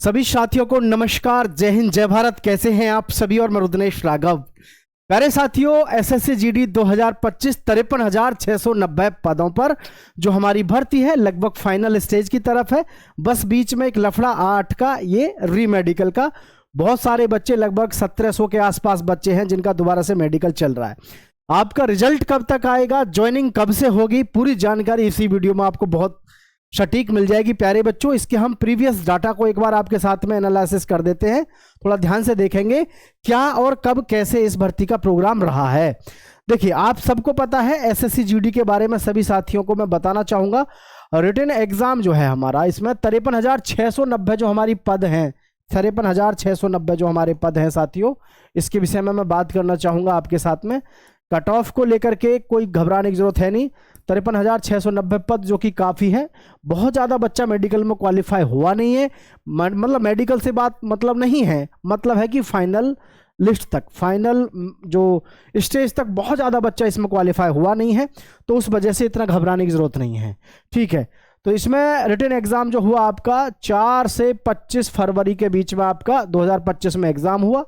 सभी साथियों को नमस्कार, जय हिंद, जय भारत। कैसे हैं आप सभी? और मैं रुद्रेश राघव। प्यारे साथियों, एसएससी जीडी 2025 53,690 पदों पर जो हमारी भर्ती है लगभग फाइनल स्टेज की तरफ है। बस बीच में एक लफड़ा 8 का, ये री मेडिकल का। बहुत सारे बच्चे, लगभग 1700 के आसपास बच्चे हैं जिनका दोबारा से मेडिकल चल रहा है। आपका रिजल्ट कब तक आएगा, ज्वाइनिंग कब से होगी, पूरी जानकारी इसी वीडियो में आपको बहुत सटीक मिल जाएगी प्यारे बच्चों। इसके हम प्रीवियस डाटा को एक बार आपके साथ में एनालिसिस कर देते हैं। थोड़ा ध्यान से देखेंगे क्या और कब कैसे इस भर्ती का प्रोग्राम रहा है। देखिए, आप सबको पता है एसएससी जीडी के बारे में सभी साथियों को मैं बताना चाहूंगा। रिटन एग्जाम जो है हमारा, इसमें 53,690 जो हमारी पद हैं, 53,690 जो हमारे पद हैं साथियों, इसके विषय में मैं बात करना चाहूंगा आपके साथ में। कट ऑफ को लेकर के कोई घबराने की जरूरत है नहीं। 53,690 पद जो कि काफ़ी है। बहुत ज़्यादा बच्चा मेडिकल में क्वालिफाई हुआ नहीं है। मतलब मेडिकल से बात मतलब नहीं है, मतलब है कि फाइनल लिस्ट तक, फाइनल जो स्टेज तक बहुत ज़्यादा बच्चा इसमें क्वालिफाई हुआ नहीं है, तो उस वजह से इतना घबराने की ज़रूरत नहीं है। ठीक है, तो इसमें रिटन एग्ज़ाम जो हुआ आपका 4 से 25 फरवरी के बीच में आपका 2025 में एग्ज़ाम हुआ,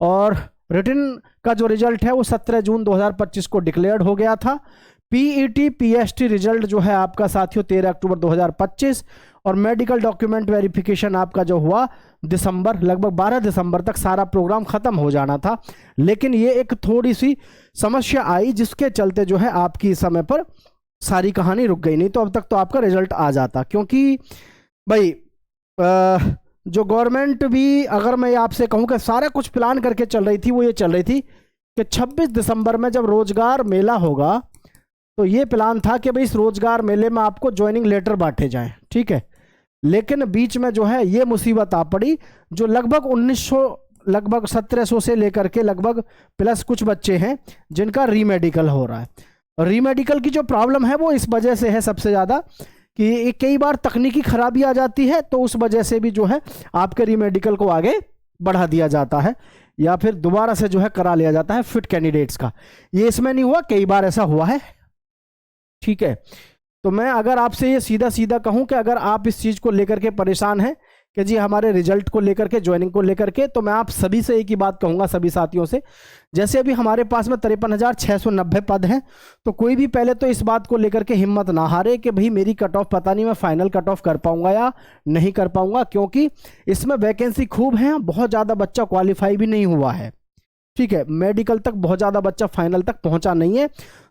और रिटन का जो रिजल्ट है वो 17 जून 2025 को डिक्लेयर्ड हो गया था। पीईटी पीएसटी रिजल्ट जो है आपका साथियों 13 अक्टूबर 2025, और मेडिकल डॉक्यूमेंट वेरिफिकेशन आपका जो हुआ दिसंबर, लगभग 12 दिसंबर तक सारा प्रोग्राम खत्म हो जाना था। लेकिन ये एक थोड़ी सी समस्या आई जिसके चलते जो है आपकी इस समय पर सारी कहानी रुक गई। नहीं तो अब तक तो आपका रिजल्ट आ जाता, क्योंकि भाई जो गवर्नमेंट भी, अगर मैं आपसे कहूँ कि सारा कुछ प्लान करके चल रही थी, वो ये चल रही थी कि 26 दिसंबर में जब रोजगार मेला होगा, तो ये प्लान था कि भाई इस रोजगार मेले में आपको ज्वाइनिंग लेटर बांटे जाएं। ठीक है, लेकिन बीच में जो है ये मुसीबत आ पड़ी, जो लगभग 1900, लगभग 1700 से लेकर के लगभग प्लस कुछ बच्चे हैं जिनका रीमेडिकल हो रहा है। रीमेडिकल की जो प्रॉब्लम है वो इस वजह से है सबसे ज़्यादा कि कई बार तकनीकी खराबी आ जाती है, तो उस वजह से भी जो है आपके रीमेडिकल को आगे बढ़ा दिया जाता है, या फिर दोबारा से जो है करा लिया जाता है फिट कैंडिडेट्स का। ये इसमें नहीं हुआ, कई बार ऐसा हुआ है। ठीक है, तो मैं अगर आपसे ये सीधा सीधा कहूं कि अगर आप इस चीज़ को लेकर के परेशान हैं कि जी हमारे रिजल्ट को लेकर के, ज्वाइनिंग को लेकर के, तो मैं आप सभी से एक ही बात कहूंगा, सभी साथियों से, जैसे अभी हमारे पास में 53,690 पद हैं, तो कोई भी पहले तो इस बात को लेकर के हिम्मत ना हारे कि भाई मेरी कट ऑफ पता नहीं मैं फाइनल कट ऑफ कर पाऊंगा या नहीं कर पाऊंगा, क्योंकि इसमें वैकेंसी खूब है, बहुत ज़्यादा बच्चा क्वालिफाई भी नहीं हुआ है। ठीक है, मेडिकल तक बहुत ज़्यादा बच्चा फाइनल तक पहुँचा नहीं है।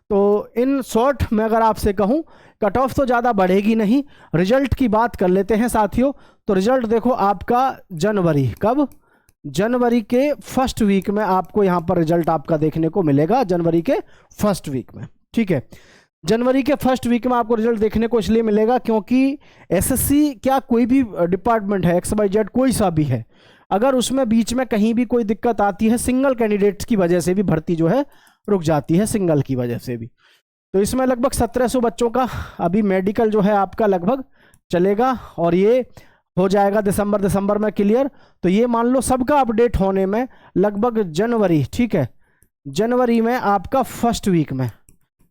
तो इन शॉर्ट में अगर आपसे कहूं, कट ऑफ तो ज़्यादा बढ़ेगी नहीं। रिजल्ट की बात कर लेते हैं साथियों। तो रिजल्ट देखो आपका जनवरी, कब? जनवरी के फर्स्ट वीक में आपको यहाँ पर रिजल्ट आपका देखने को मिलेगा, जनवरी के फर्स्ट वीक में। ठीक है, जनवरी के फर्स्ट वीक में आपको रिजल्ट देखने को इसलिए मिलेगा क्योंकि एसएससी क्या कोई भी डिपार्टमेंट है, XYZ कोई सा भी है, अगर उसमें बीच में कहीं भी कोई दिक्कत आती है, सिंगल कैंडिडेट्स की वजह से भी भर्ती जो है रुक जाती है, सिंगल की वजह से भी। तो इसमें लगभग 1700 बच्चों का अभी मेडिकल जो है आपका लगभग चलेगा, और ये हो जाएगा दिसंबर में क्लियर। तो ये मान लो सबका अपडेट होने में लगभग जनवरी, ठीक है, जनवरी में आपका फर्स्ट वीक में,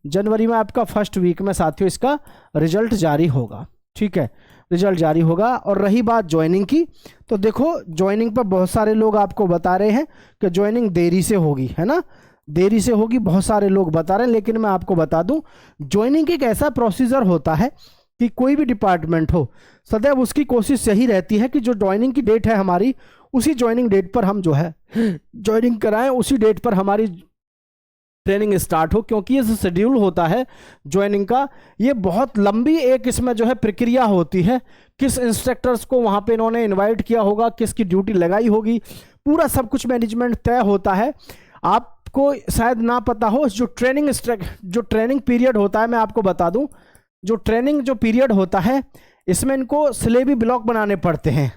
जनवरी में आपका फर्स्ट वीक में साथियों इसका रिजल्ट जारी होगा। ठीक है, रिजल्ट जारी होगा। और रही बात ज्वाइनिंग की, तो देखो ज्वाइनिंग पर बहुत सारे लोग आपको बता रहे हैं कि ज्वाइनिंग देरी से होगी, है ना, देरी से होगी, बहुत सारे लोग बता रहे हैं। लेकिन मैं आपको बता दूं, ज्वाइनिंग एक ऐसा प्रोसीजर होता है कि कोई भी डिपार्टमेंट हो, सदैव उसकी कोशिश यही रहती है कि जो ज्वाइनिंग की डेट है हमारी, उसी ज्वाइनिंग डेट पर हम जो है ज्वाइनिंग कराएं, उसी डेट पर हमारी ट्रेनिंग स्टार्ट हो, क्योंकि ये शेड्यूल होता है ज्वाइनिंग का, ये बहुत लंबी एक इसमें जो है प्रक्रिया होती है। किस इंस्ट्रक्टर्स को वहाँ पे इन्होंने इनवाइट किया होगा, किसकी ड्यूटी लगाई होगी, पूरा सब कुछ मैनेजमेंट तय होता है। आपको शायद ना पता हो, जो ट्रेनिंग पीरियड होता है, मैं आपको बता दूं, जो ट्रेनिंग जो पीरियड होता है इसमें इनको सिलेबी ब्लॉक बनाने पड़ते हैं।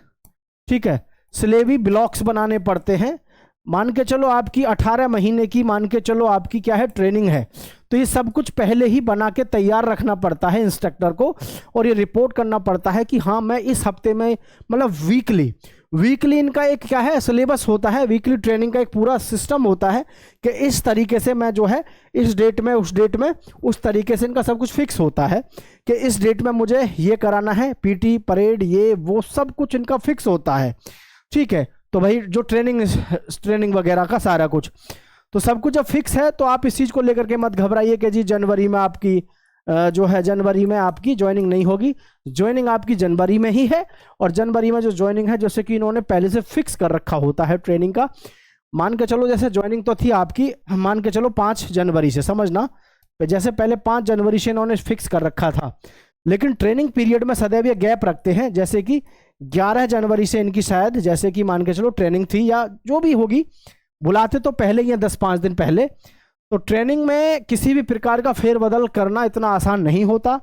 ठीक है, सिलेबी ब्लॉक्स बनाने पड़ते हैं। मान के चलो आपकी 18 महीने की, मान के चलो आपकी क्या है ट्रेनिंग है, तो ये सब कुछ पहले ही बना के तैयार रखना पड़ता है इंस्ट्रक्टर को, और ये रिपोर्ट करना पड़ता है कि हाँ मैं इस हफ्ते में, मतलब वीकली इनका एक क्या है सिलेबस होता है, वीकली ट्रेनिंग का एक पूरा सिस्टम होता है कि इस तरीके से मैं जो है इस डेट में उस डेट में उस तरीके से इनका सब कुछ फिक्स होता है कि इस डेट में मुझे ये कराना है, पीटी परेड ये वो सब कुछ इनका फिक्स होता है। ठीक है, तो भाई जो ट्रेनिंग वगैरह का सारा कुछ तो सब कुछ जब फिक्स है तो आप इस चीज़ को लेकर के मत घबराइए कि जी जनवरी में आपकी जो है जनवरी में आपकी ज्वाइनिंग नहीं होगी। ज्वाइनिंग आपकी जनवरी में ही है, और जनवरी में जो ज्वाइनिंग है जैसे कि इन्होंने पहले से फिक्स कर रखा होता है ट्रेनिंग का। मान के चलो जैसे ज्वाइनिंग तो थी आपकी, मान के चलो 5 जनवरी से, समझना जैसे पहले 5 जनवरी से इन्होंने फिक्स कर रखा था, लेकिन ट्रेनिंग पीरियड में सदैव ये गैप रखते हैं। जैसे कि 11 जनवरी से इनकी शायद जैसे कि मान के चलो ट्रेनिंग थी या जो भी होगी, बुलाते तो पहले ही है 10-5 दिन पहले। तो ट्रेनिंग में किसी भी प्रकार का फेरबदल करना इतना आसान नहीं होता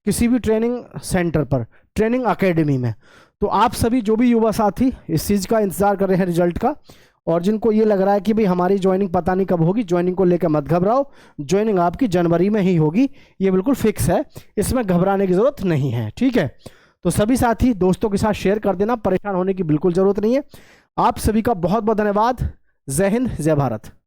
किसी भी ट्रेनिंग सेंटर पर, ट्रेनिंग एकेडमी में। तो आप सभी जो भी युवा साथी इस चीज़ का इंतजार कर रहे हैं रिजल्ट का, और जिनको ये लग रहा है कि भाई हमारी ज्वाइनिंग पता नहीं कब होगी, ज्वाइनिंग को लेकर मत घबराओ, ज्वाइनिंग आपकी जनवरी में ही होगी, ये बिल्कुल फिक्स है, इसमें घबराने की ज़रूरत नहीं है। ठीक है, तो सभी साथी दोस्तों के साथ शेयर कर देना, परेशान होने की बिल्कुल ज़रूरत नहीं है। आप सभी का बहुत बहुत धन्यवाद। जय हिंद, जय भारत।